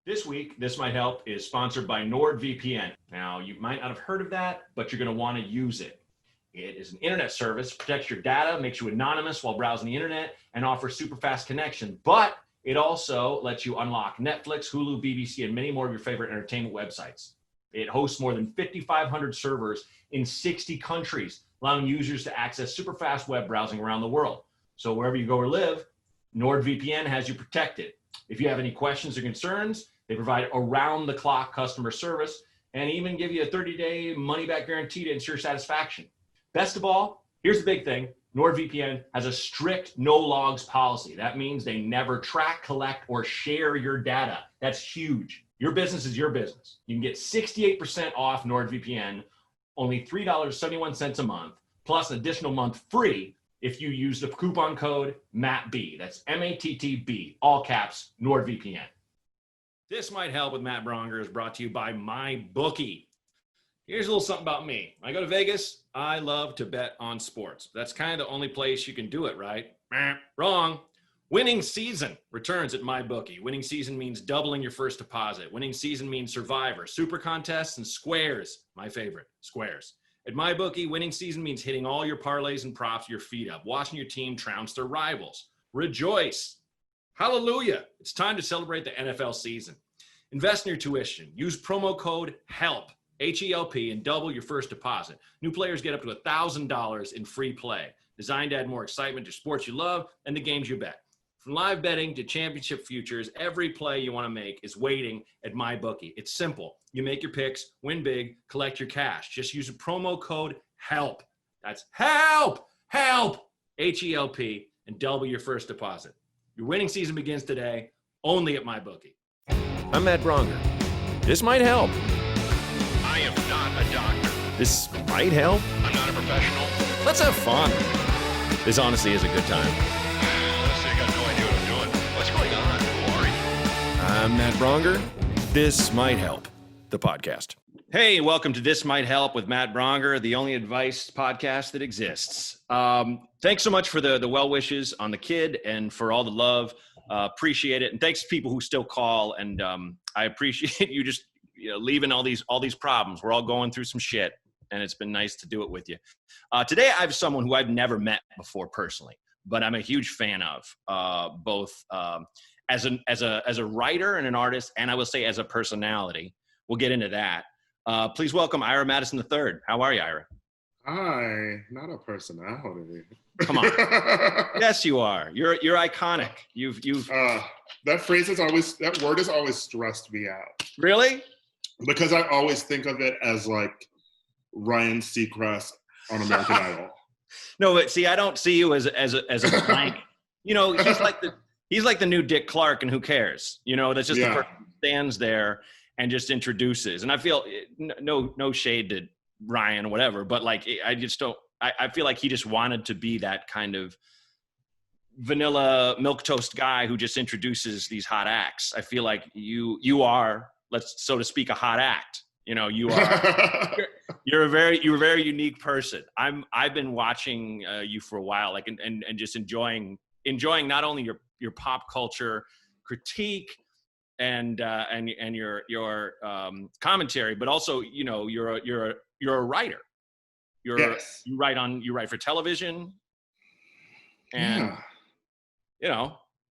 This week, This Might Help is sponsored by NordVPN. Now, you might not have heard of that, but you're going to want to use it. It is an internet service, protects your data, makes you anonymous while browsing the internet, and offers super fast connection. But it also lets you unlock Netflix, Hulu, BBC, and many more of your favorite entertainment websites. It hosts more than 5,500 servers in 60 countries, allowing users to access super fast web browsing around the world. So wherever you go or live, NordVPN has you protected. If you have any questions or concerns, they provide around-the-clock customer service and even give you a 30-day money-back guarantee to ensure satisfaction. Best of all, here's the big thing. NordVPN has a strict no-logs policy. That means they never track, collect, or share your data. That's huge. Your business is your business. You can get 68% off NordVPN, only $3.71 a month, plus an additional month free if you use the coupon code MATTB. That's MATTB, all caps, NordVPN. This Might Help with Matt Braunger is brought to you by MyBookie. Here's a little something about me. When I go to Vegas, I love to bet on sports. That's kind of the only place you can do it, right? Wrong. Winning season returns at MyBookie. Winning season means doubling your first deposit. Winning season means Survivor, Super Contests, and Squares. My favorite, Squares. At MyBookie, winning season means hitting all your parlays and props your feet up, watching your team trounce their rivals. Rejoice. Hallelujah. It's time to celebrate the NFL season. Invest in your tuition. Use promo code HELP, H-E-L-P, and double your first deposit. New players get up to $1,000 in free play, designed to add more excitement to sports you love and the games you bet. From live betting to championship futures, every play you want to make is waiting at MyBookie. It's simple. You make your picks, win big, collect your cash. Just use a promo code HELP. That's HELP, HELP, H-E-L-P, and double your first deposit. Your winning season begins today, only at MyBookie. I'm Matt Braunger. This might help. I am not a doctor. This might help. I'm not a professional. Let's have fun. This honestly is a good time. Honestly, I got no idea what I'm doing. What's going on? Who are you? I'm Matt Braunger. This might help. The podcast. Hey, welcome to This Might Help with Matt Braunger, the only advice podcast that exists. Thanks so much for the well wishes on the kid and for all the love. Appreciate it. And thanks to people who still call. And I appreciate you just leaving all these problems. We're all going through some shit, and it's been nice to do it with you. Today, I have someone who I've never met before personally, but I'm a huge fan of, both as a writer and an artist, and I will say as a personality. We'll get into that. Please welcome Ira Madison III. How are you, Ira? Hi, not a personality. Come on. Yes, you are. You're iconic. You've that word has always stressed me out. Really? Because I always think of it as like Ryan Seacrest on American Idol. No, but see, I don't see you as a blank. He's like the new Dick Clark, and who cares? That's just the person who stands there and just introduces. And I feel no shade to Ryan or whatever, but like I just don't. I feel like he just wanted to be that kind of vanilla milquetoast guy who just introduces these hot acts. I feel like you are, so to speak, a hot act. You are. You're a very unique person. I've been watching you for a while, like and just enjoying not only your pop culture critique and your commentary, but also you're a writer. You write for television, and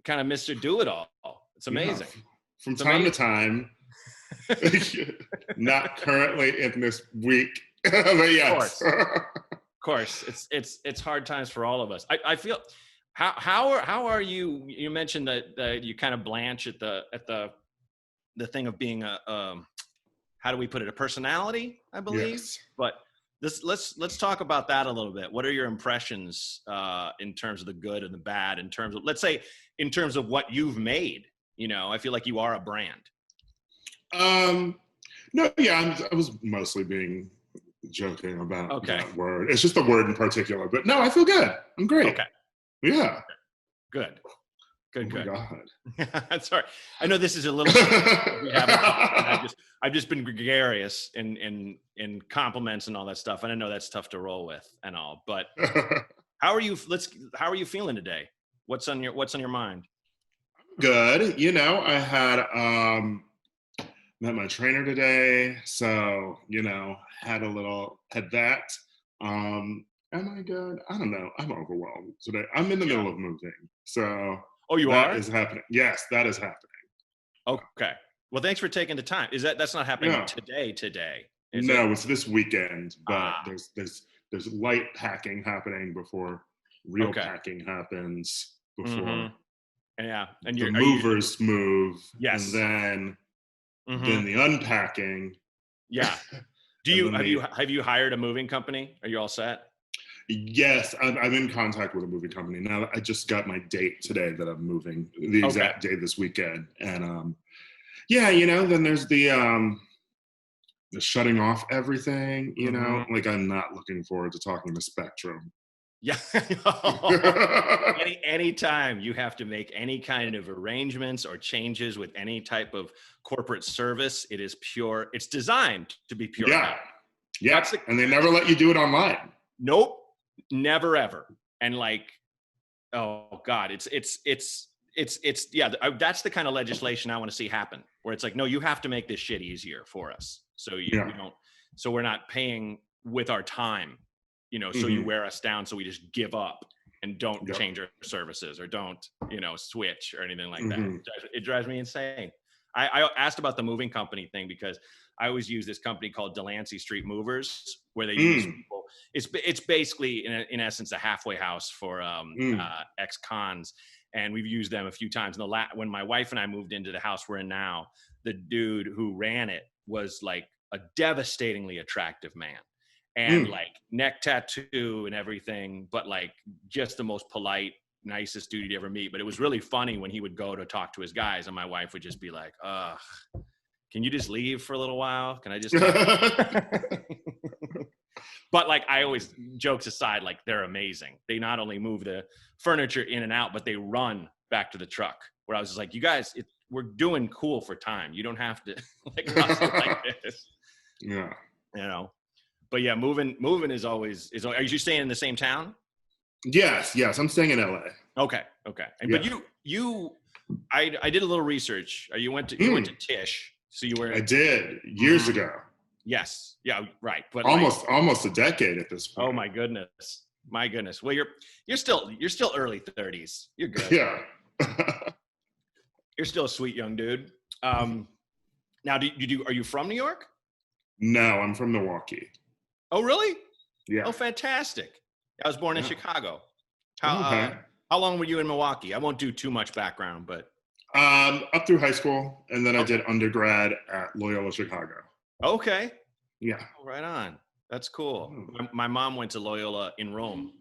kind of Mr. Do It All. It's amazing. From time to time. Not currently in this week, but yes. Of course. It's hard times for all of us. I feel. How are you? You mentioned that you kind of blanch at the thing of being a how do we put it, a personality, I believe. Yes. But let's talk about that a little bit. What are your impressions in terms of the good and the bad? In terms of, let's say, in terms of what you've made. I feel like you are a brand. No, yeah, I was mostly being joking about that word. It's just the word in particular. But no, I feel good. I'm great. Okay. Yeah. Good. Oh my God. That's all right. I know this is a little. I've just been gregarious in compliments and all that stuff, and I know that's tough to roll with and all. But how are you? How are you feeling today? What's on your mind? Good. I had met my trainer today. So, had that. Am I good? I don't know. I'm overwhelmed today. I'm in the middle of moving. So Oh, you that are? is happening. Yes, that is happening. Okay. Well, thanks for taking the time. That's not happening Yeah. today? No, it's this weekend, but there's light packing happening before real packing happens, before Yeah. And the movers move. Yes. And then the unpacking. Yeah. Have you hired a moving company? Are you all set? Yes, I'm in contact with a moving company now. I just got my date today that I'm moving, the exact day this weekend, and then there's the shutting off everything. Like I'm not looking forward to talking to Spectrum. Yeah. Anytime you have to make any kind of arrangements or changes with any type of corporate service, it's designed to be pure. Yeah. And they never let you do it online. Nope. Never ever. And like, oh God, it's that's the kind of legislation I want to see happen, where it's like, no, you have to make this shit easier for us. So so we're not paying with our time, so you wear us down. So we just give up and don't change our services or don't, switch or anything like that. It drives me insane. I asked about the moving company thing because I always use this company called Delancey Street Movers, where they use people. It's basically in essence a halfway house for ex-cons, and we've used them a few times. And when my wife and I moved into the house we're in now, the dude who ran it was like a devastatingly attractive man, and like neck tattoo and everything, but like just the most polite, nicest dude you'd ever meet. But it was really funny when he would go to talk to his guys, and my wife would just be like, "Ugh, can you just leave for a little while? Can I just?" But like, I always, jokes aside, like they're amazing. They not only move the furniture in and out, but they run back to the truck. Where I was just like, you guys, we're doing cool for time. You don't have to like hustle like this. Yeah. But yeah, moving is always. Are you staying in the same town? Yes. I'm staying in LA. Okay. But I did a little research. You went to Tisch, so you were. I did years ago. Yes. Yeah. Right. But almost a decade at this point. Oh my goodness. Well, you're still early 30s. You're good. Yeah. You're still a sweet young dude. Now, are you from New York? No, I'm from Milwaukee. Oh, really? Yeah. Oh, fantastic. I was born in Chicago. How long were you in Milwaukee? I won't do too much background, but. Up through high school, and then I did undergrad at Loyola Chicago. Okay. Yeah. Oh, right on. That's cool. My mom went to Loyola in Rome.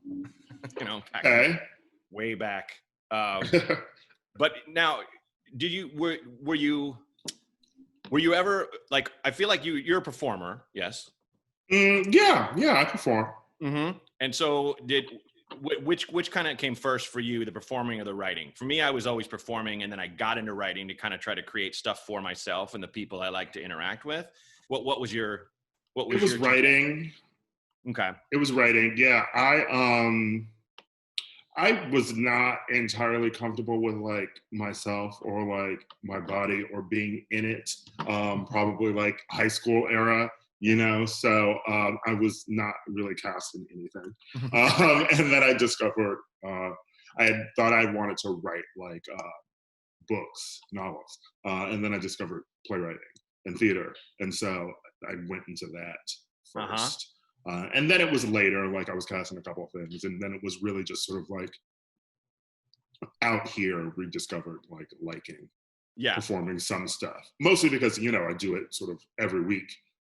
Way back. But now, were you ever like? I feel like you're a performer. Yes. Yeah, I perform. Mm-hmm. And so which kind of came first for you, the performing or the writing? For me, I was always performing, and then I got into writing to kind of try to create stuff for myself and the people I like to interact with. What was your? It was writing. Okay. It was writing. Yeah, I was not entirely comfortable with like myself or like my body or being in it. Probably like high school era. So I was not really cast in anything. And then I discovered, I had thought I wanted to write like books, novels. And then I discovered playwriting and theater. And so I went into that first. And then it was later, like I was cast in a couple of things. And then it was really just sort of like out here rediscovered like liking performing some stuff. Mostly because, I do it sort of every week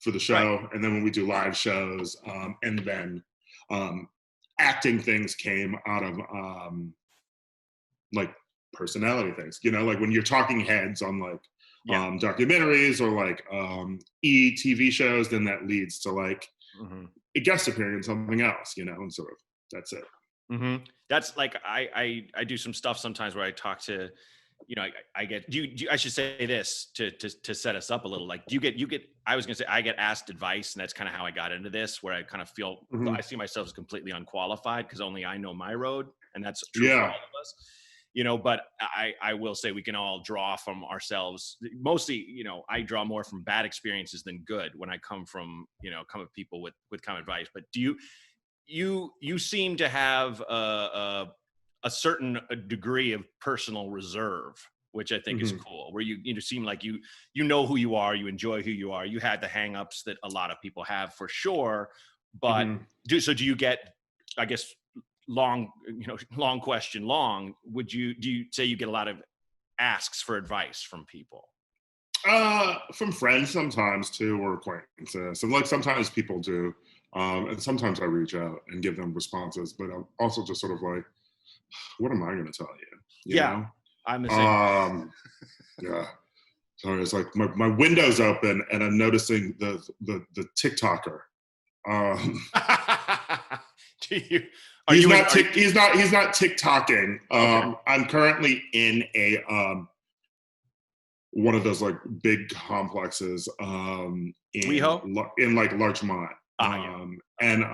for the show. Right. And then when we do live shows, and then acting things came out of like personality things, like when you're talking heads on like documentaries or like TV shows, then that leads to like a guest appearing in something else, and sort of that's it. Mm-hmm. That's like I do some stuff sometimes where I talk to, I get I should say this to set us up a little. Like, you get I was gonna say I get asked advice, and that's kind of how I got into this, where I kind of feel I see myself as completely unqualified because only I know my road, and that's true for all of us. but I will say we can all draw from ourselves. Mostly, I draw more from bad experiences than good when I come from, come at people with common advice. But do you seem to have a certain degree of personal reserve, which I think is cool, where you seem like you know who you are, you enjoy who you are. You had the hangups that a lot of people have for sure, but do you get, I guess, long question, do you say you get a lot of asks for advice from people? From friends sometimes too, or acquaintances. So like sometimes people do, and sometimes I reach out and give them responses, but I'm also just sort of like, what am I going to tell you? You know? I'm the same. Yeah. So it's like my window's open and I'm noticing the TikToker. He's not TikToking. Okay. I'm currently in a one of those like big complexes in like Larchmont. And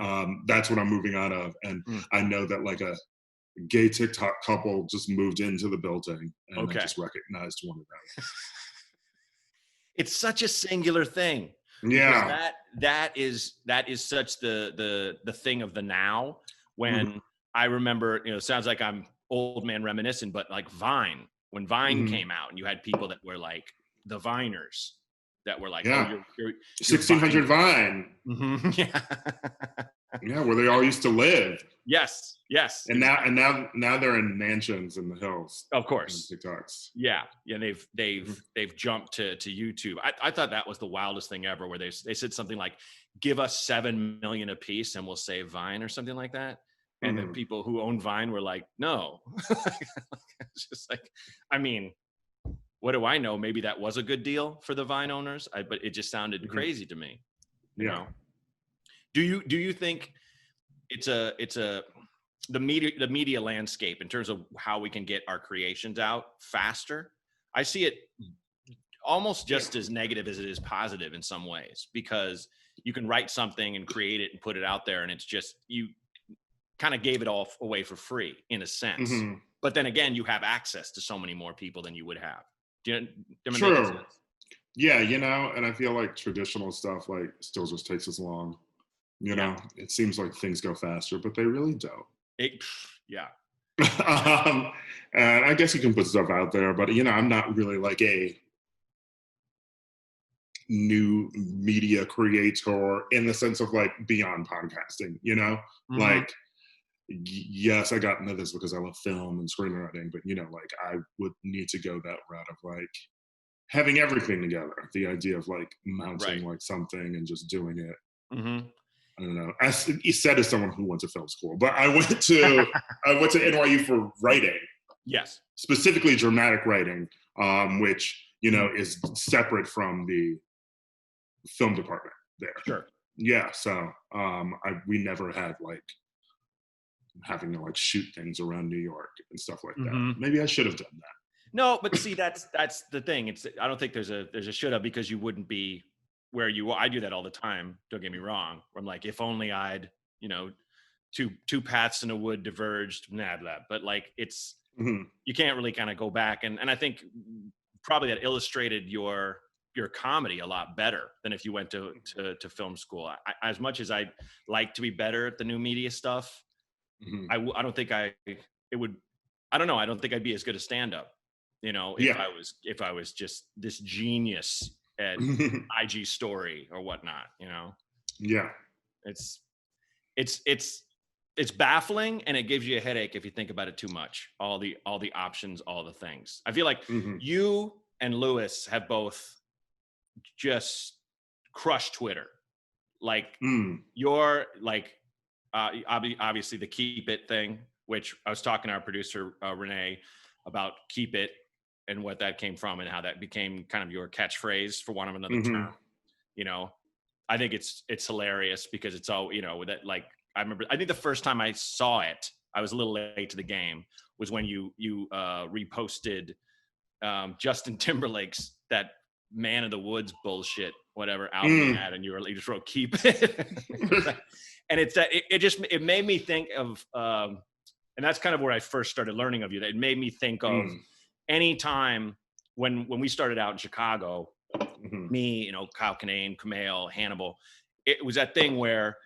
that's what I'm moving out of. And I know that like a gay TikTok couple just moved into the building, and I just recognized one of them. It's such a singular thing. Yeah. That is such the thing of the now. When I remember, it sounds like I'm old man reminiscing, but like Vine, when Vine came out, and you had people that were like the Viners that were like, you're 1600 Vine. Yeah, where they all used to live. Yes. And now they're in mansions in the hills. Of course. TikToks. Yeah. They've jumped to YouTube. I thought that was the wildest thing ever, where they said something like, give us 7 million a piece and we'll save Vine or something like that. And then people who own Vine were like, no. It's just like, I mean, what do I know? Maybe that was a good deal for the Vine owners, but it just sounded crazy to me. You know? Do you think it's the media landscape in terms of how we can get our creations out faster? I see it almost just as negative as it is positive in some ways, because you can write something and create it and put it out there, and it's just, you kind of gave it all away for free in a sense. But then again, you have access to so many more people than you would have. True. Yeah, and I feel like traditional stuff like still just takes as long. It seems like things go faster, but they really don't. And I guess you can put stuff out there, but I'm not really like a new media creator in the sense of like beyond podcasting, like, yes, I got into this because I love film and screenwriting, but like I would need to go that route of like having everything together. The idea of like mounting like something and just doing it. I don't know. As said, as someone who went to film school, but I went to NYU for writing. Yes. Specifically dramatic writing, which is separate from the film department there. Sure. Yeah. So we never had like having to like shoot things around New York and stuff like that. Maybe I should have done that. No, but see, that's the thing. I don't think there's a should have, because you wouldn't be where you are. I do that all the time. Don't get me wrong. I'm like, if only I'd, two paths in a wood diverged, blah, blah. But like, it's, you can't really kind of go back. And I think probably that illustrated your comedy a lot better than if you went to film school. As much as I'd like to be better at the new media stuff, I don't think I don't think I'd be as good a stand-up, if I was just this genius at IG story or whatnot, Yeah. It's baffling, and it gives you a headache if you think about it too much. All the options, all the things. I feel like you and Lewis have both just crushed Twitter. Like you're like, obviously the Keep It thing, which I was talking to our producer, Renee, about Keep It and what that came from and how that became kind of your catchphrase, for want of another term. I think it's hilarious because it's all, that like, I think the first time I saw it, I was a little late to the game, was when you reposted Justin Timberlake's that Man of the Woods bullshit, whatever album he had, and you just wrote Keep It. And it's that it made me think of And that's kind of where I first started learning of you. That it made me think of any time when we started out in Chicago, me, Kyle Kinane, Kumail, Hannibal, it was that thing where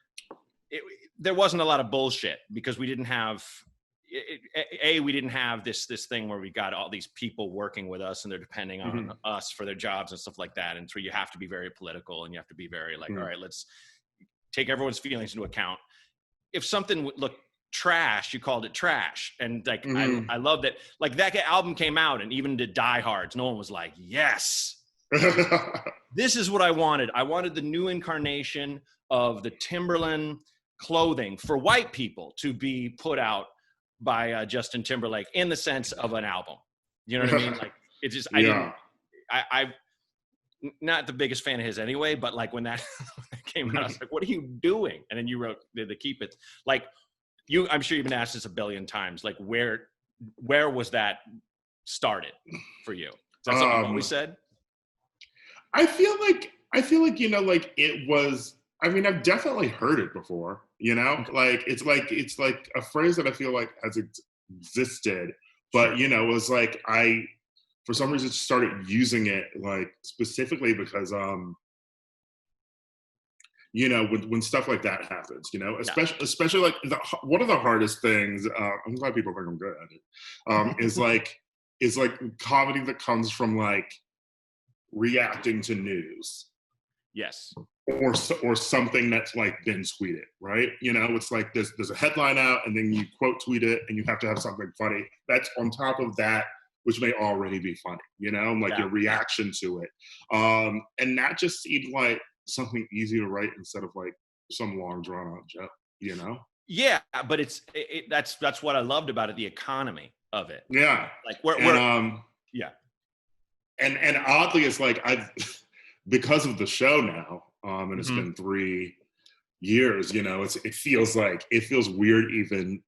there wasn't a lot of bullshit because we didn't have, we didn't have this thing where we got all these people working with us and they're depending on us for their jobs and stuff like that. And so you have to be very political and you have to be very like, all right, let's take everyone's feelings into account. If something looked trash, you called it trash. And like, I love that, like that album came out and even to diehards, no one was like, yes, this is what I wanted. I wanted the new incarnation of the Timberland clothing for white people to be put out by Justin Timberlake in the sense of an album. You know what I mean? Like it's just, I'm not the biggest fan of his anyway, but like when that came out, I was like, what are you doing? And then you wrote the Keep It. Like I'm sure you've been asked this a billion times, like where was that started for you? Is that something you've always said? I feel like, like it was, I mean, I've definitely heard it before, like, it's like a phrase that I feel like has existed, but, it was like, for some reason started using it like specifically because, when stuff like that happens, especially like one of the hardest things, I'm glad people think I'm good at it, is like comedy that comes from like reacting to news. Yes. Or something that's like been tweeted, right? It's like there's a headline out and then you quote tweet it and you have to have something funny that's on top of that, which may already be funny, like your reaction to it. And that just seemed like something easy to write instead of like some long drawn out joke, Yeah, but that's what I loved about it, the economy of it. Yeah. Like And oddly, it's like because of the show now, and it's been 3 years, it feels weird even.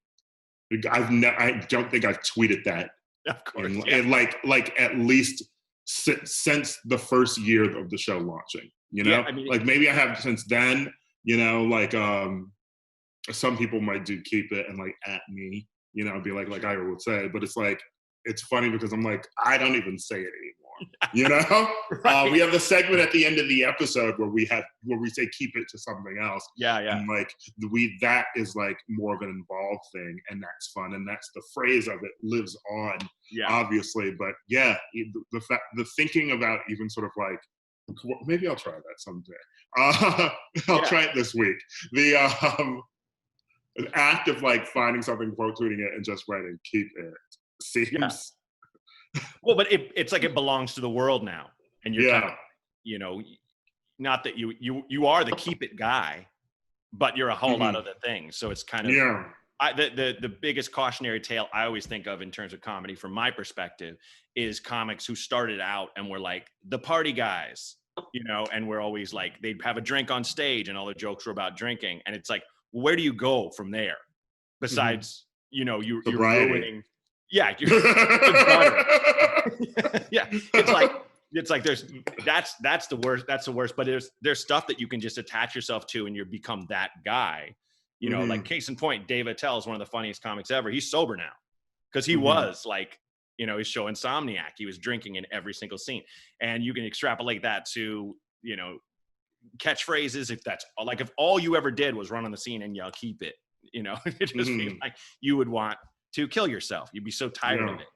I don't think I've tweeted that. Of course. And like at least since the first year of the show launching, Yeah, I mean, like maybe I have since then, like some people might do Keep It and like at me, be like Ira would say, but it's like, it's funny because I'm like, I don't even say it anymore. Right. We have the segment at the end of the episode where we say keep it to something else. Yeah. And like that is like more of an involved thing, and that's fun, and that's the phrase of it lives on. Yeah. Obviously, but yeah, the thinking about even sort of like, maybe I'll try that someday. I'll try it this week. The act of like finding something, quote tweeting it, and just writing keep it seems. Yeah. Well, but it's like it belongs to the world now, and you're kind of, not that you are the keep it guy, but you're a whole lot of other things. So it's kind of the biggest cautionary tale I always think of in terms of comedy, from my perspective, is comics who started out and were like the party guys, and we're always like they'd have a drink on stage and all the jokes were about drinking, and it's like, where do you go from there? Besides, you're ruining. Yeah, yeah. It's like that's the worst. That's the worst. But there's stuff that you can just attach yourself to, and you become that guy. Like case in point, Dave Attell is one of the funniest comics ever. He's sober now because he was like, his show Insomniac. He was drinking in every single scene, and you can extrapolate that to catchphrases. If all you ever did was run on the scene and yell "keep it," it just feels like you would want to kill yourself. You'd be so tired of it.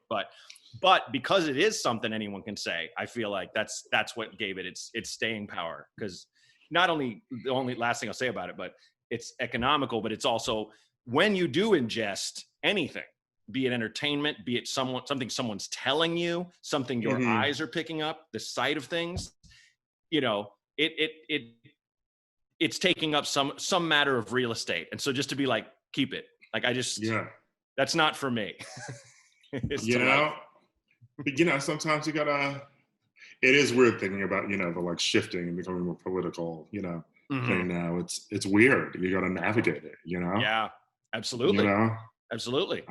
But because it is something anyone can say, I feel like that's what gave it its staying power. Because not only the only last thing I'll say about it, but it's economical, but it's also when you do ingest anything, be it entertainment, be it something someone's telling you, something your eyes are picking up, the sight of things, it's taking up some matter of real estate. And so just to be like, keep it. Like that's not for me. Sometimes you gotta, it is weird thinking about, the like shifting and becoming more political, thing now. It's weird. You gotta navigate it, Yeah, absolutely. Absolutely.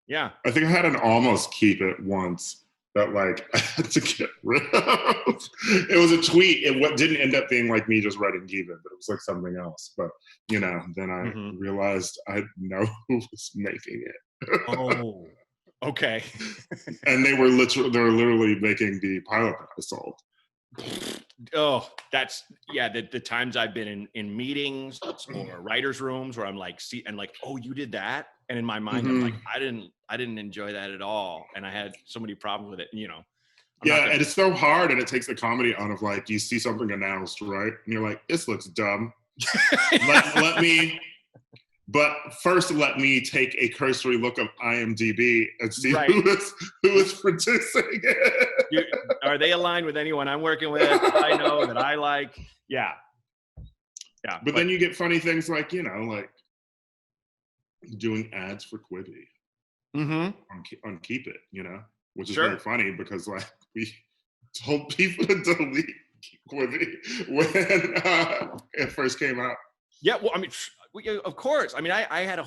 Yeah. I think I had an almost keep it once that like I had to get rid of. It was a tweet. It didn't end up being like me just writing Given, but it was like something else. But then I realized I know who was making it. Oh, okay. And they were literally making the pilot that I sold. Oh, that's the times I've been in meetings or writers' rooms where I'm like, oh, you did that, and in my mind I'm like, I didn't enjoy that at all, and I had so many problems with it. And it's so hard, and it takes the comedy out of like you see something announced, right, and you're like, this looks dumb. But first, let me take a cursory look of IMDb and see who is producing it. Are they aligned with anyone I'm working with? I know that I like. Yeah. But then you get funny things like like doing ads for Quibi on Keep It, which is very funny because like we told people to delete Quibi when it first came out. Yeah, well, I mean, of course. I mean, I had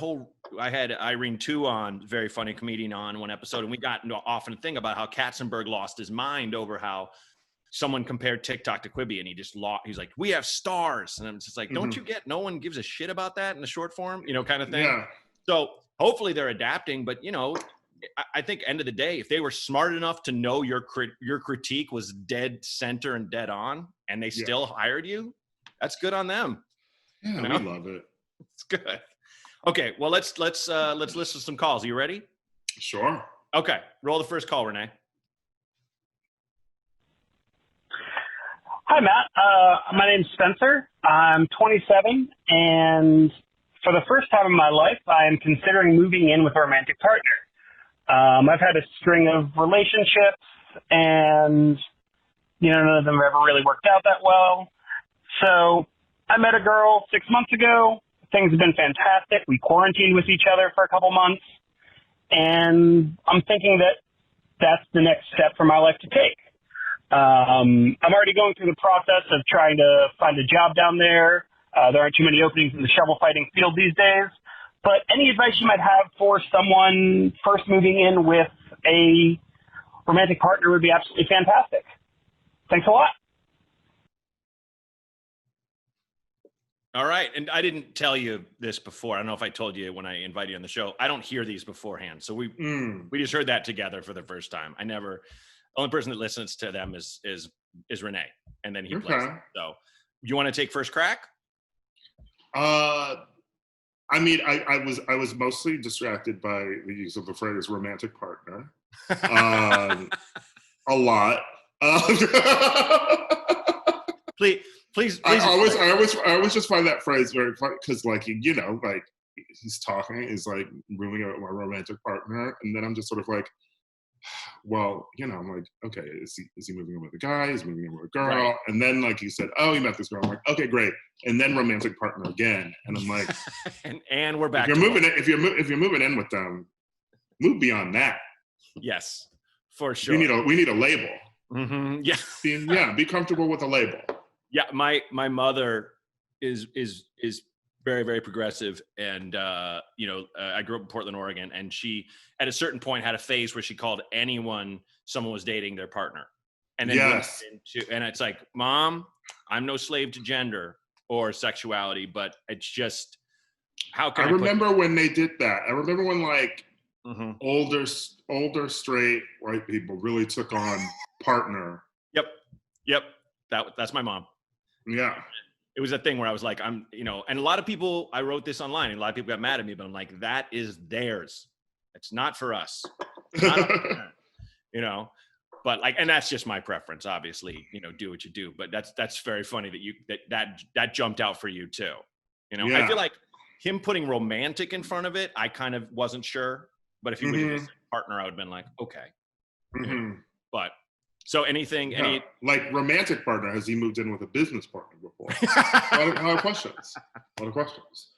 Irene Tu on, very funny comedian, on one episode, and we got into often a thing about how Katzenberg lost his mind over how someone compared TikTok to Quibi, and he's like, we have stars, and I'm just like, don't you get? No one gives a shit about that in the short form, kind of thing. Yeah. So hopefully they're adapting, but I think end of the day, if they were smart enough to know your critique was dead center and dead on, and they still hired you, that's good on them. Yeah, we love it. It's good. Okay, well let's listen to some calls. Are you ready? Sure. Okay, roll the first call, Renee. Hi, Matt. My name's Spencer. I'm 27, and for the first time in my life, I am considering moving in with a romantic partner. I've had a string of relationships, and none of them have ever really worked out that well. So I met a girl 6 months ago. Things have been fantastic. We quarantined with each other for a couple months. And I'm thinking that that's the next step for my life to take. I'm already going through the process of trying to find a job down there. There aren't too many openings in the shovel fighting field these days. But any advice you might have for someone first moving in with a romantic partner would be absolutely fantastic. Thanks a lot. All right. And I didn't tell you this before. I don't know if I told you when I invited you on the show. I don't hear these beforehand. So we just heard that together for the first time. Only person that listens to them is Renee. And then he plays them. So you want to take first crack? I mean, I was mostly distracted by the use of the phrase romantic partner. A lot. Please. I always just find that phrase very funny because, like, like he's talking, he's like rooming out with my romantic partner, and then I'm just sort of like, well, I'm like, okay, is he moving in with a guy? Is he moving in with a girl? Right. And then, like you said, oh, he met this girl. I'm like, okay, great. And then romantic partner again, and I'm like, and we're back. If you're moving in with them, move beyond that. Yes, for sure. We need a label. Mm-hmm. Yeah. Be comfortable with a label. Yeah, my mother is very, very progressive, and I grew up in Portland, Oregon, and she at a certain point had a phase where she called anyone someone was dating their partner, and then and it's like, Mom, I'm no slave to gender or sexuality, but it's just how can I remember when they did that. I remember when like older straight white people really took on partner. Yep. That's my mom. Yeah. It was a thing where I was like, and a lot of people, I wrote this online and a lot of people got mad at me, but I'm like, that is theirs. It's not for us. It's not but like, and that's just my preference, obviously, do what you do, but that's very funny that jumped out for you too. I feel like him putting romantic in front of it, I kind of wasn't sure, but if he would have partner, I would have been like, okay. But so any like romantic partner, has he moved in with a business partner before? a lot of questions.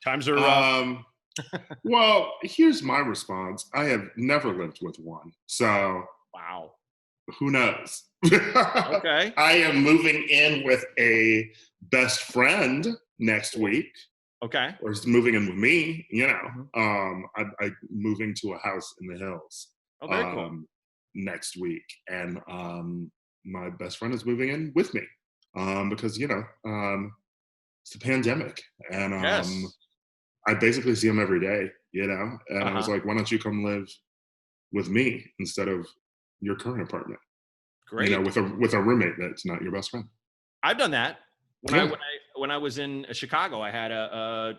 Times are rough. Well, here's my response. I have never lived with one. So wow. Who knows? Okay. I am moving in with a best friend next week. Okay. Or is moving in with me, I'm moving to a house in the hills. Oh, very cool. next week, and my best friend is moving in with me because it's a pandemic, and Yes. I basically see him every day, and I was Uh-huh. like, why don't you come live with me instead of your current apartment, Great. with a roommate that's not your best friend. I've done that. Yeah. When I was in Chicago, I had a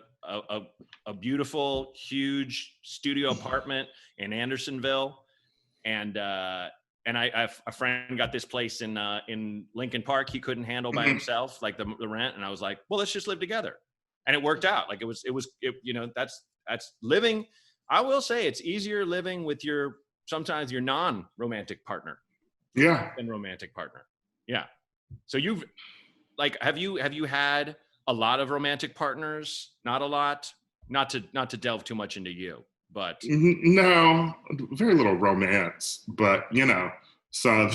beautiful, huge studio apartment in Andersonville, and a friend got this place in Lincoln Park. He couldn't handle by Mhm. himself, like the rent, and I was like, well, let's just live together, and it worked out. Like that's living. I will say it's easier living with sometimes your non-romantic partner Yeah. than romantic partner. Yeah. So have you had a lot of romantic partners? Not a lot. Not to delve too much into you, but No, very little romance, but some.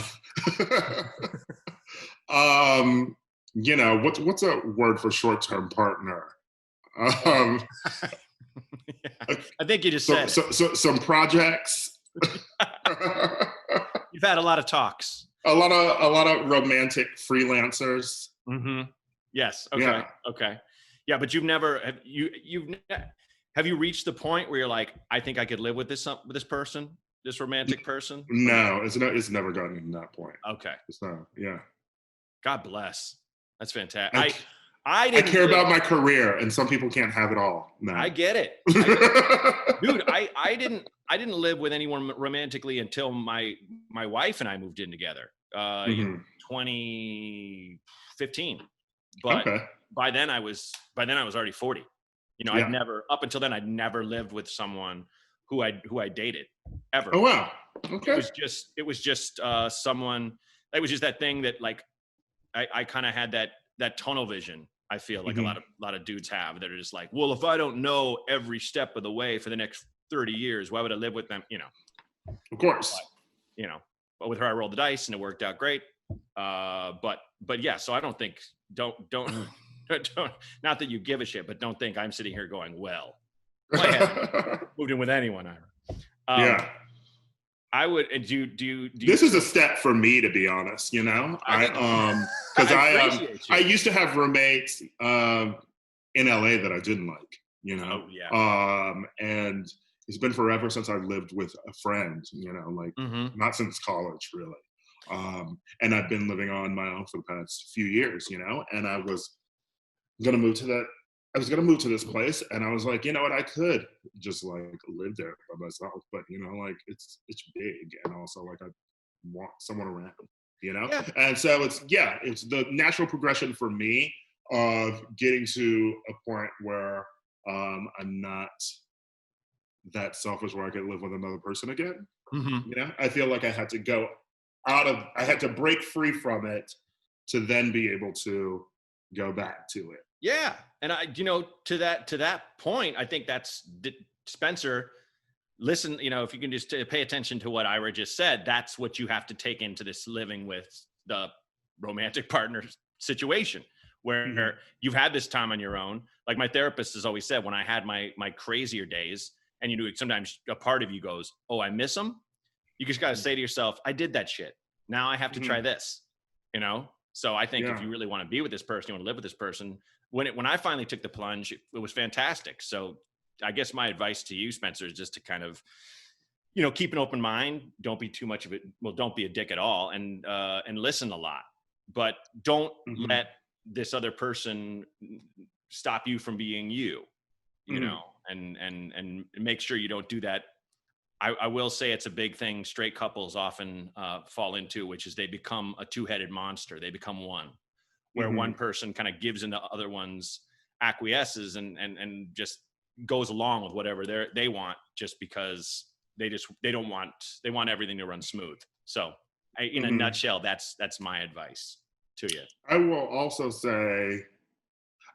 um, what's a word for short-term partner? Um, yeah, I think you just said some projects. you've had a lot of talks. a lot of romantic freelancers. Mm-hmm. Yes. Okay. Yeah. Okay. Yeah, but have you reached the point where you're like, I think I could live with this person, this romantic person? No, it's never gotten to that point. Okay. It's not. Yeah. God bless. That's fantastic. I, I I care about my career, and some people can't have it all. No. I get it. Dude, I didn't live with anyone romantically until my wife and I moved in together in 2015. But Okay. by then I was already 40. Yeah. Up until then I'd never lived with someone who I dated ever. Oh wow. Okay. It was just someone. It was just that thing that like I kind of had that tunnel vision. I feel like a lot of dudes have that are just like, well, if I don't know every step of the way for the next 30 years, why would I live with them? Of course. But with her, I rolled the dice and it worked out great. But yeah, so I don't think, don't, not that you give a shit, but don't think I'm sitting here going, well, I haven't moved in with anyone, Ira. Yeah. I would, and do you This is a step for me, to be honest, because I used to have roommates in LA that I didn't like, Oh, yeah. and it's been forever since I've lived with a friend, not since college, really. And I've been living on my own for the past few years, and I was gonna move to this place, and I was like, you know what, I could just like live there by myself, but it's big, and also like I want someone around, Yeah. and so it's the natural progression for me of getting to a point where I'm not that selfish where I could live with another person again. I feel like I had to break free from it to then be able to go back to it. Yeah. And to that point, I think that's Spencer, listen, if you can just pay attention to what Ira just said, that's what you have to take into this living with the romantic partner situation where you've had this time on your own. Like my therapist has always said, when I had my crazier days, and sometimes a part of you goes, oh, I miss them. You just got to say to yourself, I did that shit. Now I have to try this, So I think if you really want to be with this person, you want to live with this person, when I finally took the plunge, it was fantastic. So I guess my advice to you, Spencer, is just to kind of, keep an open mind. Don't be too much of it. Well, don't be a dick at all, and listen a lot, but don't let this other person stop you from being you, and make sure you don't do that. I will say it's a big thing straight couples often fall into, which is they become a two-headed monster. They become one, where one person kind of gives into other one's acquiesces and just goes along with whatever they want, just because they want everything to run smooth. So in a nutshell, that's my advice to you. I will also say,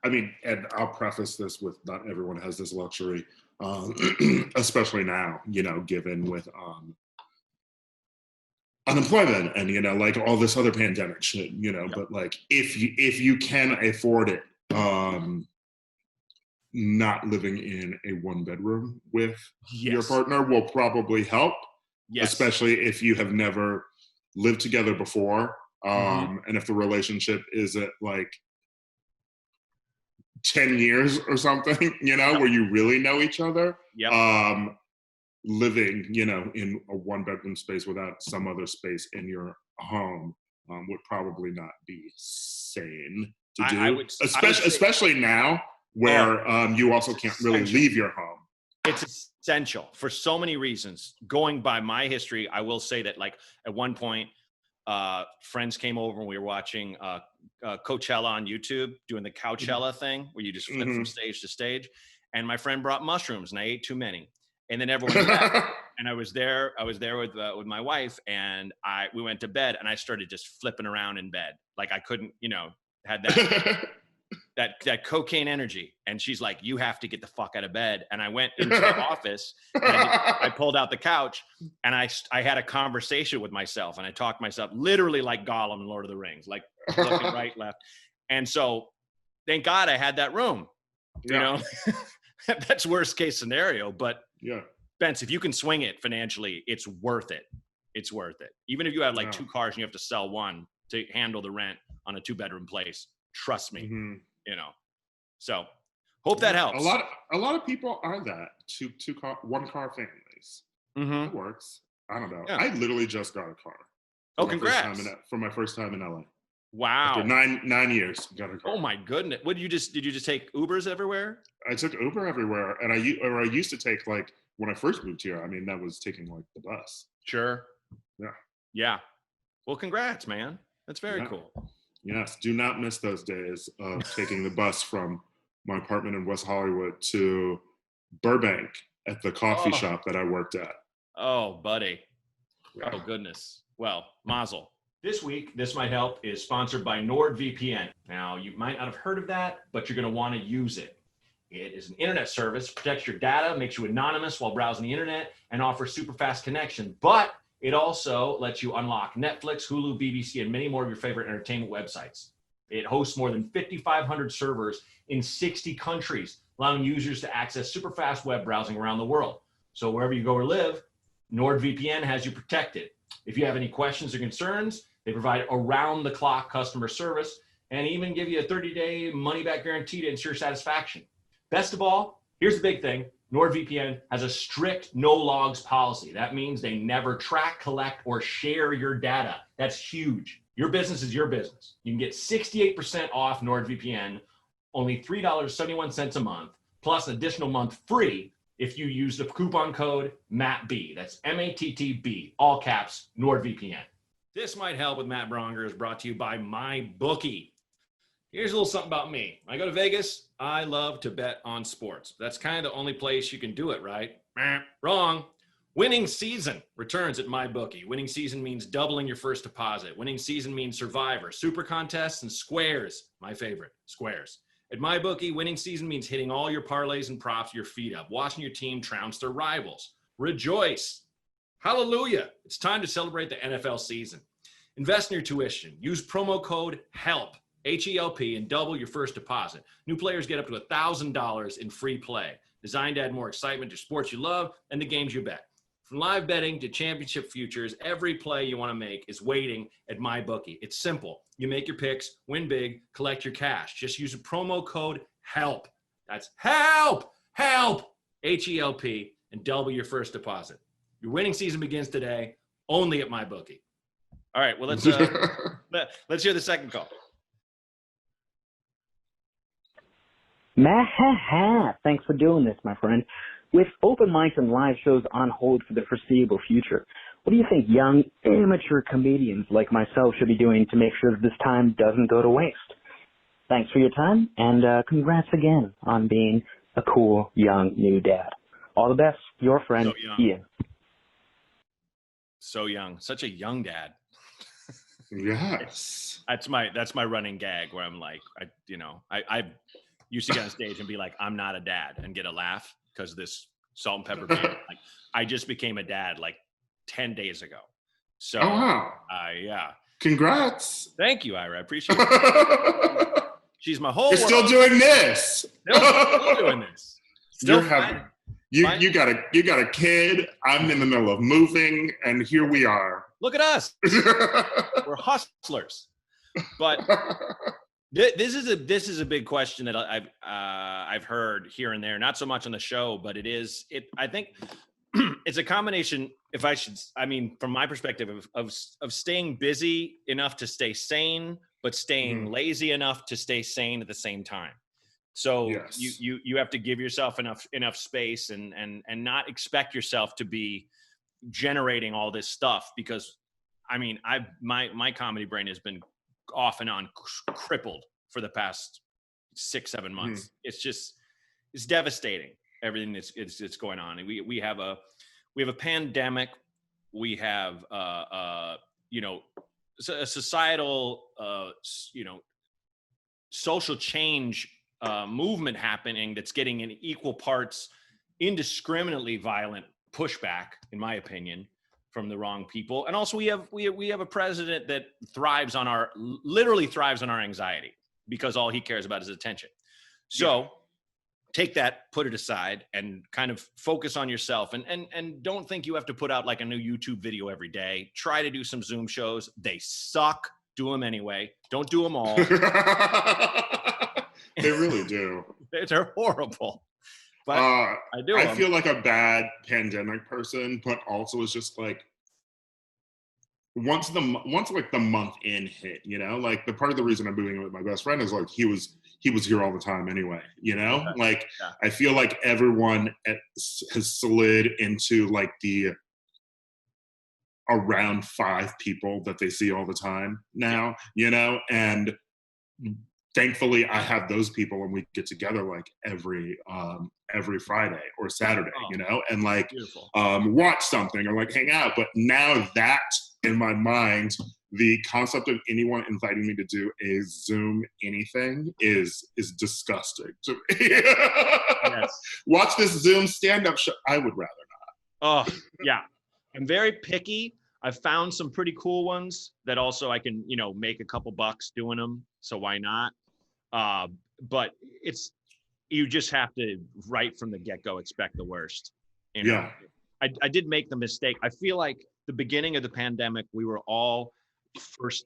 and I'll preface this with not everyone has this luxury, especially now, given with unemployment and like all this other pandemic shit, but like if you can afford it, not living in a one bedroom with your partner will probably help. Yes. especially if you have never lived together before, and if the relationship isn't like 10 years or something, where you really know each other. Yep. Living, in a one-bedroom space without some other space in your home would probably not be sane to do. Especially now, where you also can't really leave your home. It's essential for so many reasons. Going by my history, I will say that, like, at one point, friends came over and we were watching Coachella on YouTube, doing the Couchella thing where you just flip from stage to stage. And my friend brought mushrooms and I ate too many. And then everyone left. And I was there with my wife, and we went to bed, and I started just flipping around in bed. Like I couldn't, had that cocaine energy. And she's like, you have to get the fuck out of bed. And I went into the office and I pulled out the couch, and I had a conversation with myself, and I talked myself literally like Gollum in Lord of the Rings, like looking right, left. And so thank God I had that room, that's worst case scenario, but yeah, Spence, if you can swing it financially, it's worth it. It's worth it. Even if you have like 2 cars and you have to sell one to handle the rent on a 2-bedroom place, trust me, So hope that helps. A lot of people are that 1-car families. It works. I don't know. Yeah. I literally just got a car. Oh, congrats! For my first time in LA. Wow. After 9 years, got a car. Oh my goodness! What did you just take Ubers everywhere? I took Uber everywhere, and I used to take, like, when I first moved here. I mean, that was taking like the bus. Sure. Yeah. Yeah. Well, congrats, man. That's very cool. Yes. Do not miss those days of taking the bus from my apartment in West Hollywood to Burbank at the coffee shop that I worked at. Oh, buddy. Yeah. Oh, goodness. Well, mazel. This week, This Might Help is sponsored by NordVPN. Now, you might not have heard of that, but you're going to want to use it. It is an internet service, protects your data, makes you anonymous while browsing the internet, and offers super fast connection. But it also lets you unlock Netflix, Hulu, BBC, and many more of your favorite entertainment websites. It hosts more than 5,500 servers in 60 countries, allowing users to access super fast web browsing around the world. So wherever you go or live, NordVPN has you protected. If you have any questions or concerns, they provide around-the-clock customer service and even give you a 30-day money-back guarantee to ensure satisfaction. Best of all, here's the big thing. NordVPN has a strict no-logs policy. That means they never track, collect, or share your data. That's huge. Your business is your business. You can get 68% off NordVPN, only $3.71 a month, plus an additional month free if you use the coupon code MATTB. That's MATTB, all caps, NordVPN. This Might Help with Matt Braunger is brought to you by MyBookie. Here's a little something about me. When I go to Vegas, I love to bet on sports. That's kind of the only place you can do it, right? Wrong. Winning season returns at MyBookie. Winning season means doubling your first deposit. Winning season means Survivor, Super Contests, and Squares. My favorite, Squares. At MyBookie, winning season means hitting all your parlays and props with your feet up, watching your team trounce their rivals. Rejoice. Hallelujah. It's time to celebrate the NFL season. Invest in your tuition. Use promo code HELP. H-E-L-P, and double your first deposit. New players get up to $1,000 in free play, designed to add more excitement to sports you love and the games you bet. From live betting to championship futures, every play you want to make is waiting at MyBookie. It's simple. You make your picks, win big, collect your cash. Just use a promo code HELP. That's HELP, H-E-L-P, and double your first deposit. Your winning season begins today, only at MyBookie. All right, well, let's hear the second call. Thanks for doing this, my friend. With open mics and live shows on hold for the foreseeable future, what do you think young, amateur comedians like myself should be doing to make sure that this time doesn't go to waste? Thanks for your time, and congrats again on being a cool, young, new dad. All the best, your friend, Ian. So young. Such a young dad. Yes. That's my running gag where I'm like, I used to get on stage and be like, I'm not a dad, and get a laugh because of this salt and pepper band. Like, I just became a dad like 10 days ago. So, yeah. Congrats. Thank you, Ira. I appreciate it. She's my whole You're world. still doing this. Still doing this. You got a kid. I'm in the middle of moving, and here we are. Look at us. We're hustlers. But this is a big question that I've heard here and there, not so much on the show, but I think it's a combination, from my perspective, of staying busy enough to stay sane, but staying lazy enough to stay sane at the same time. So yes. you have to give yourself enough space and not expect yourself to be generating all this stuff, because my comedy brain has been off and on crippled for the past 6-7 months. It's devastating, everything that's going on. And we have a pandemic. We have a societal social change movement happening that's getting in equal parts indiscriminately violent pushback, in my opinion, from the wrong people. And also we have a president that literally thrives on our anxiety, because all he cares about is attention. So take that, put it aside, and kind of focus on yourself, and don't think you have to put out like a new YouTube video every day. Try to do some Zoom shows. They suck. Do them anyway. Don't do them all. They really do. They're horrible. But I feel like a bad pandemic person, but also it's just like once the month in hit, like the part of the reason I'm moving with my best friend is like he was here all the time anyway, like I feel like everyone has slid into like the around 5 people that they see all the time now, and thankfully I have those people, and we get together like every Friday or Saturday, and like watch something or like hang out. But now that in my mind, the concept of anyone inviting me to do a Zoom anything is disgusting to me. Yes. Watch this Zoom stand-up show. I would rather not. Oh, yeah. I'm very picky. I've found some pretty cool ones that also I can, make a couple bucks doing them. So why not? But you just have to, right from the get-go, expect the worst. Yeah. I did make the mistake. I feel like the beginning of the pandemic, we were all first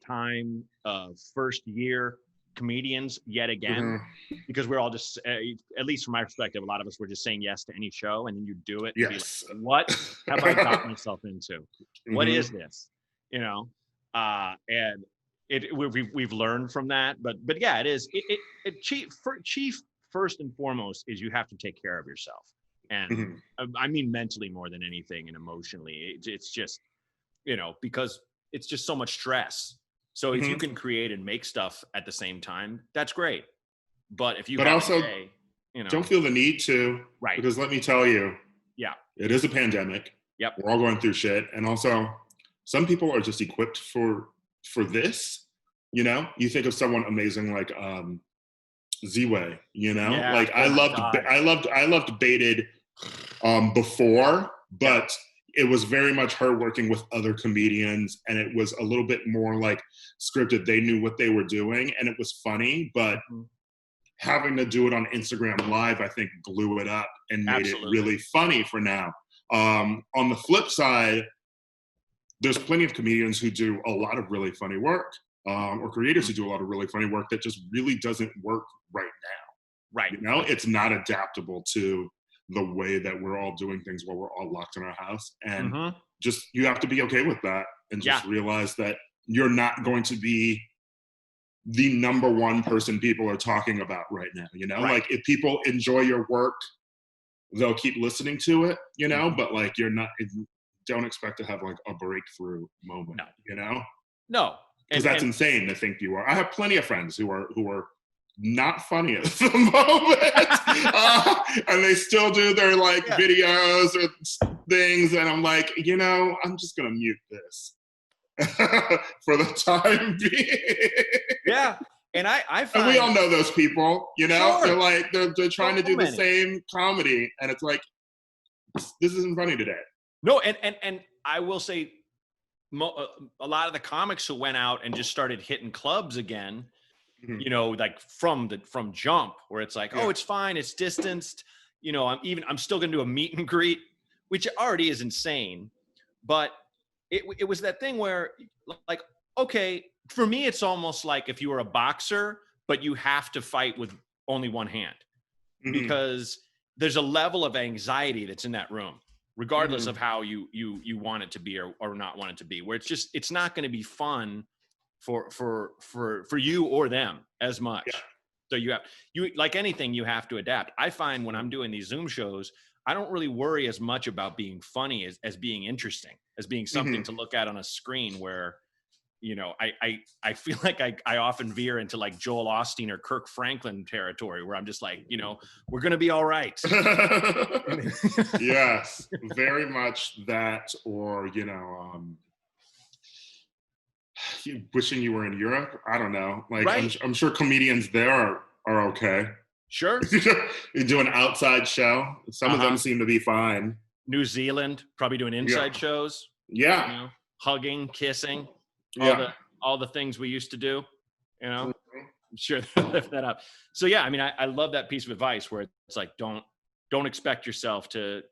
year comedians yet again, because we're all just, at least from my perspective, a lot of us were just saying yes to any show, and then you do it. Yes. Like, what have I got myself into? What is this? And we've learned from that, but yeah, it is. Chief first and foremost is you have to take care of yourself, and I mean mentally more than anything, and emotionally. It's just because it's just so much stress. So if you can create and make stuff at the same time, that's great. But if you also don't feel the need to, right? Because let me tell you, yeah, it is a pandemic. Yep, we're all going through shit, and also some people are just equipped for this. You think of someone amazing like Z-Way. Yeah, like I loved Baited before, but it was very much her working with other comedians, and it was a little bit more like scripted. They knew what they were doing, and it was funny, but having to do it on Instagram Live, I think, blew it up and made it really funny for now. On the flip side, there's plenty of comedians who do a lot of really funny work, or creators who do a lot of really funny work that just really doesn't work right now. Right. It's not adaptable to the way that we're all doing things while we're all locked in our house. And just, you have to be okay with that, and just realize that you're not going to be the number one person people are talking about right now. Right. Like if people enjoy your work, they'll keep listening to it, but like don't expect to have like a breakthrough moment, No. Because that's insane to think you are. I have plenty of friends who are not funny at the moment, and they still do their videos or things, and I'm like, I'm just gonna mute this for the time being. Yeah, and I find, and we all know those people, Sure. They're like they're trying to do the same comedy, and it's like, this isn't funny today. No, and I will say, a lot of the comics who went out and just started hitting clubs again, like from jump, where it's like, oh, it's fine, it's distanced, I'm still going to do a meet and greet, which already is insane. But it was that thing where, like, okay, for me, it's almost like if you were a boxer, but you have to fight with only one hand, because there's a level of anxiety that's in that room, regardless of how you want it to be or not want it to be, where it's not going to be fun for you or them as much. Yeah. So you like anything, you have to adapt. I find when I'm doing these Zoom shows, I don't really worry as much about being funny as being interesting, as being something to look at on a screen where, I feel like I often veer into like Joel Osteen or Kirk Franklin territory, where I'm just like, we're going to be all right. Yes, very much that, or, wishing you were in Europe. I don't know. Like, Right. I'm sure comedians there are okay. Sure. You do an outside show. Some of them seem to be fine. New Zealand, probably doing inside shows. Yeah. Hugging, kissing, all the things we used to do, I'm sure they'll lift that up. So yeah, I mean, I love that piece of advice where it's like, don't expect yourself to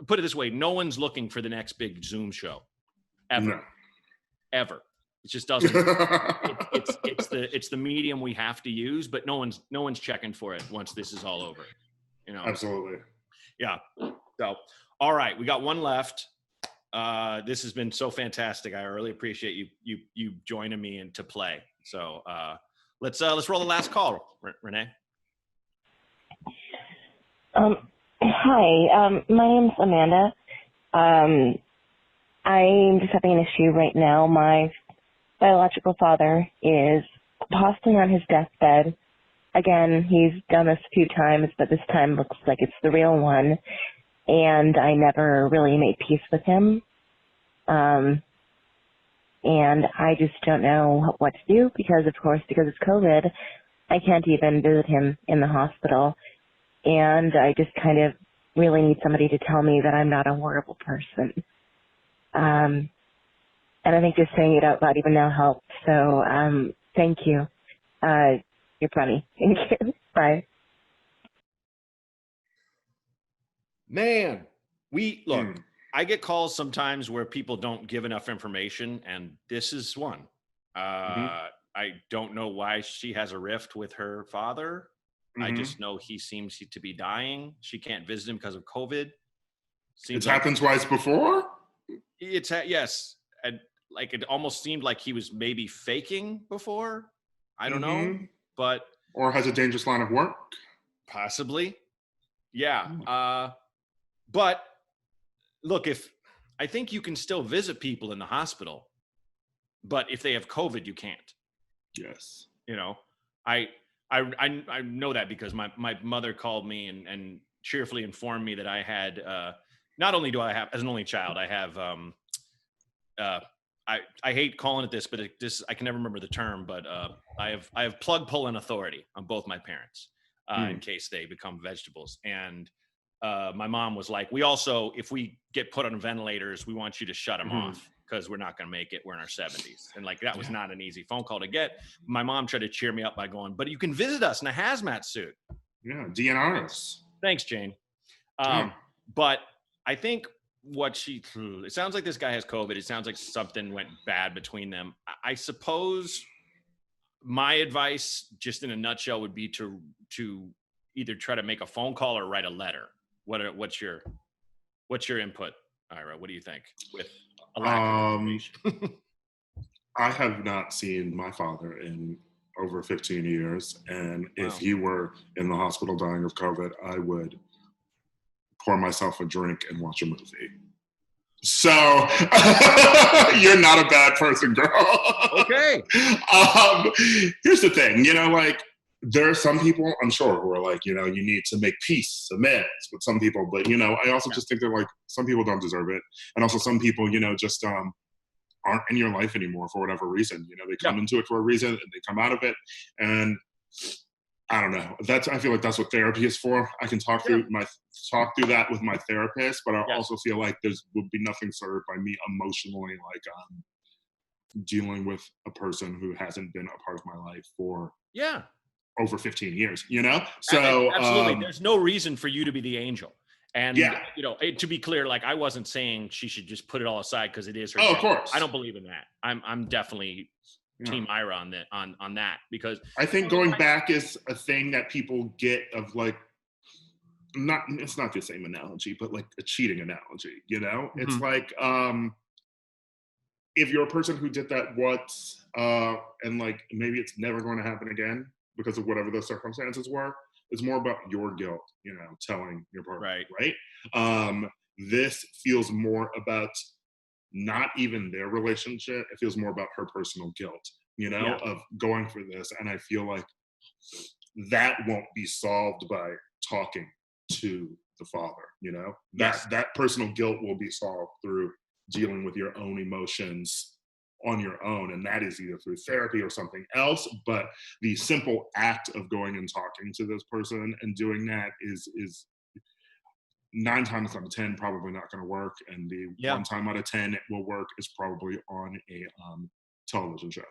put it this way. No one's looking for the next big Zoom show ever. It just doesn't. it's the medium we have to use, but no one's checking for it once this is all over. Absolutely. Yeah. So, all right, we got one left. This has been so fantastic. I really appreciate you joining me and to play. So let's roll the last call, Renee. Hi, my name's Amanda. I'm just having an issue right now. My biological father is possibly on his deathbed. Again, he's done this a few times, but this time looks like it's the real one. And I never really made peace with him. And I just don't know what to do because it's COVID, I can't even visit him in the hospital. And I just kind of really need somebody to tell me that I'm not a horrible person. And I think just saying it out loud even now helps. So thank you. You're funny. Thank you. Bye. Man, I get calls sometimes where people don't give enough information, and this is one. I don't know why she has a rift with her father. I just know he seems to be dying. She can't visit him because of COVID. It's happened twice before? Yes. And like, it almost seemed like he was maybe faking before. I don't know, but. Or has a dangerous line of work. Possibly. Yeah. But look, I think you can still visit people in the hospital, but if they have COVID, you can't. Yes. I know that because my mother called me and cheerfully informed me that I had, not only do I have, as an only child, I have, I hate calling it this, but I can never remember the term, but I have plug pulling authority on both my parents in case they become vegetables. And my mom was like, we also, if we get put on ventilators, we want you to shut them off because we're not going to make it. We're in our 70s. And like, that was not an easy phone call to get. My mom tried to cheer me up by going, but you can visit us in a hazmat suit. Yeah, DNRs. Thanks, Jane. But I think it sounds like this guy has COVID. It sounds like something went bad between them. I suppose my advice, just in a nutshell, would be to either try to make a phone call or write a letter. What's your input, Ira? What do you think with a lack of information? I have not seen my father in over 15 years. And if he were in the hospital dying of COVID, I would pour myself a drink and watch a movie. So you're not a bad person, girl. Okay. Here's the thing, there are some people, I'm sure, who are like, you need to make peace, amends with some people. But, I also just think that, like, some people don't deserve it. And also some people, just aren't in your life anymore for whatever reason. They come into it for a reason and they come out of it. And I don't know. I feel like that's what therapy is for. I can talk through that with my therapist, but I also feel like would be nothing served by me emotionally, like dealing with a person who hasn't been a part of my life for over 15 years, you know? So absolutely, there's no reason for you to be the angel. And Yeah. you know, to be clear, like I wasn't saying she should just put it all aside because it is her. Oh, of job. course. I don't believe in that. I'm definitely Team Ira on that on that, because I think going back is a thing that people get of like, it's not the same analogy, but like a cheating analogy, you know? It's like, if you're a person who did that once, and like maybe it's never going to happen again because of whatever the circumstances were, it's more about your guilt, you know, telling your partner, right? This feels more about not even their relationship. It feels more about her personal guilt, you know, of going for this. And I feel like that won't be solved by talking to the father, you know? That personal guilt will be solved through dealing with your own emotions on your own, and that is either through therapy or something else. But the simple act of going and talking to this person and doing that is 9 times out of 10 probably not going to work, and the 1 time out of 10 it will work is probably on a television show.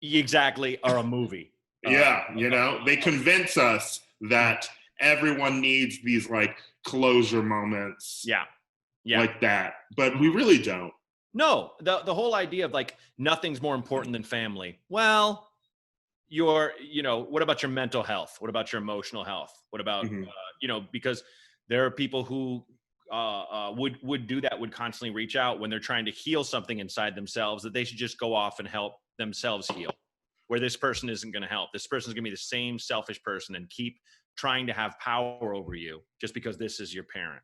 Exactly, or a movie. You know, they convince us that everyone needs these like closure moments, like that, but we really don't. No, the whole idea of like nothing's more important than family. Well, you know, what about your mental health? What about your emotional health? What about you know, because there are people who would do that, would constantly reach out when they're trying to heal something inside themselves, that they should just go off and help themselves heal. Where this person isn't going to help. This person's going to be the same selfish person and keep trying to have power over you just because this is your parent.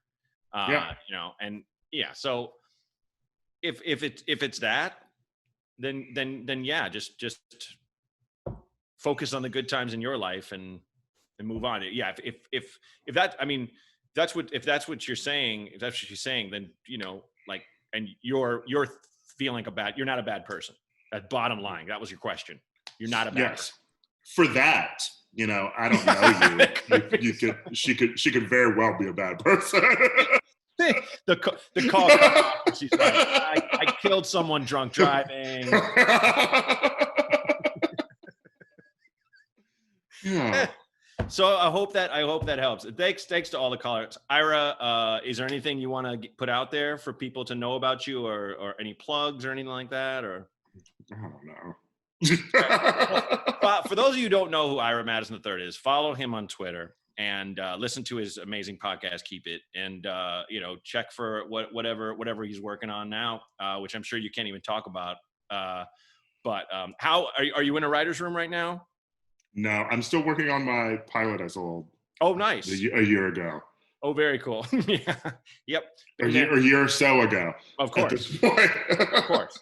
You know, and so if it's that, then yeah, just focus on the good times in your life and move on. Yeah, if that, I mean, if that's what you're saying, if that's what she's saying, then you know, like, and you're feeling you're not a bad person. That bottom line, that was your question. You're not a bad person. For that, you know, I don't know you. She could very well be a bad person. the call comes off and she's like, I killed someone drunk driving. So I hope that helps. Thanks to all the callers. Ira, is there anything you want to put out there for people to know about you, or any plugs or anything like that? Or I don't know. Well, for those of you who don't know who Ira Madison III is, follow him on Twitter and listen to his amazing podcast, Keep It, and you know, check for whatever he's working on now, which I'm sure you can't even talk about. But how are you in a writer's room right now? No, I'm still working on my pilot I sold. Oh, nice. A year ago. Oh, very cool. Yeah. Yep. A year or so ago. Of course. At this point. Of course.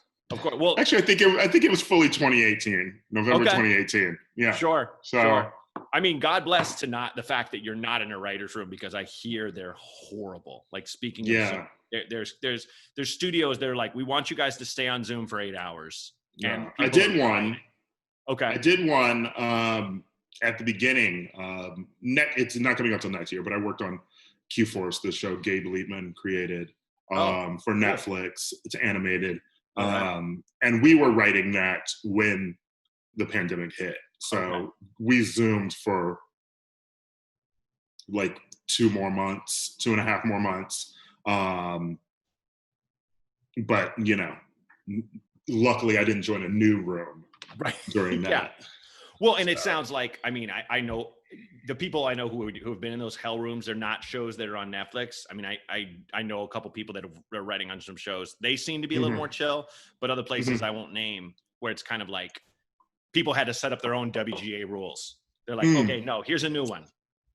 Well, actually, I think it was fully 2018, November 2018. Yeah. Sure. So, sure. I mean, God bless the fact that you're not in a writer's room, because I hear they're horrible. Like, speaking of Zoom, there's studios that are like, we want you guys to stay on Zoom for 8 hours. And I did one. Okay. I did one at the beginning. It's not coming out till next year, but I worked on Q-Force, the show Gabe Liebman created for Netflix. It's animated. And we were writing that when the pandemic hit. So we Zoomed for like 2.5 more months. But, you know, luckily I didn't join a new room during that. Yeah. Well, and it sounds like, I mean, I know the people I know who have been in those hell rooms. They're not shows that are on Netflix. I mean, I know a couple people that are writing on some shows. They seem to be a little more chill, but other places I won't name, where it's kind of like people had to set up their own WGA rules. They're like, okay, no, here's a new one.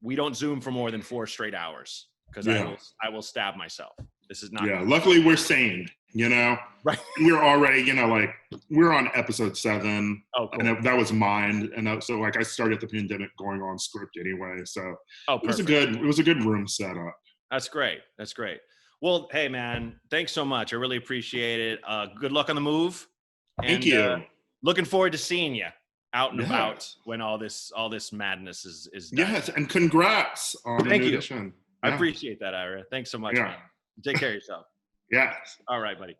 We don't Zoom for more than 4 straight hours, because I will stab myself. This is not. Yeah. Luckily we're sane, you know, right. We're already, you know, like we're on episode 7 and that was mine. And so like I started the pandemic going on script anyway. So it was a good room setup. That's great. That's great. Well, hey man, thanks so much. I really appreciate it. Good luck on the move. Thank you. Looking forward to seeing you out and about when all this madness is done. Yes, and congrats on the new edition. I appreciate that, Ira. Thanks so much, man. Take care of yourself. Yes. All right, buddy.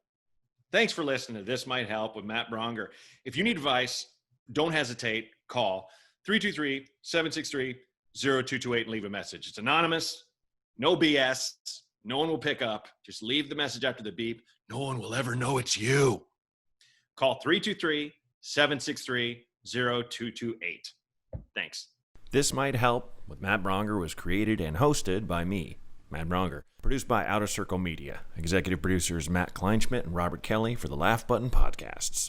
Thanks for listening to This Might Help with Matt Braunger. If you need advice, don't hesitate. Call. 323-763-0228 and leave a message. It's anonymous, no BS. No one will pick up. Just leave the message after the beep. No one will ever know it's you. Call 323-763-0228. Thanks. This Might Help with Matt Braunger was created and hosted by me, Matt Braunger. Produced by Outer Circle Media. Executive producers Matt Kleinschmidt and Robert Kelly for the Laugh Button Podcasts.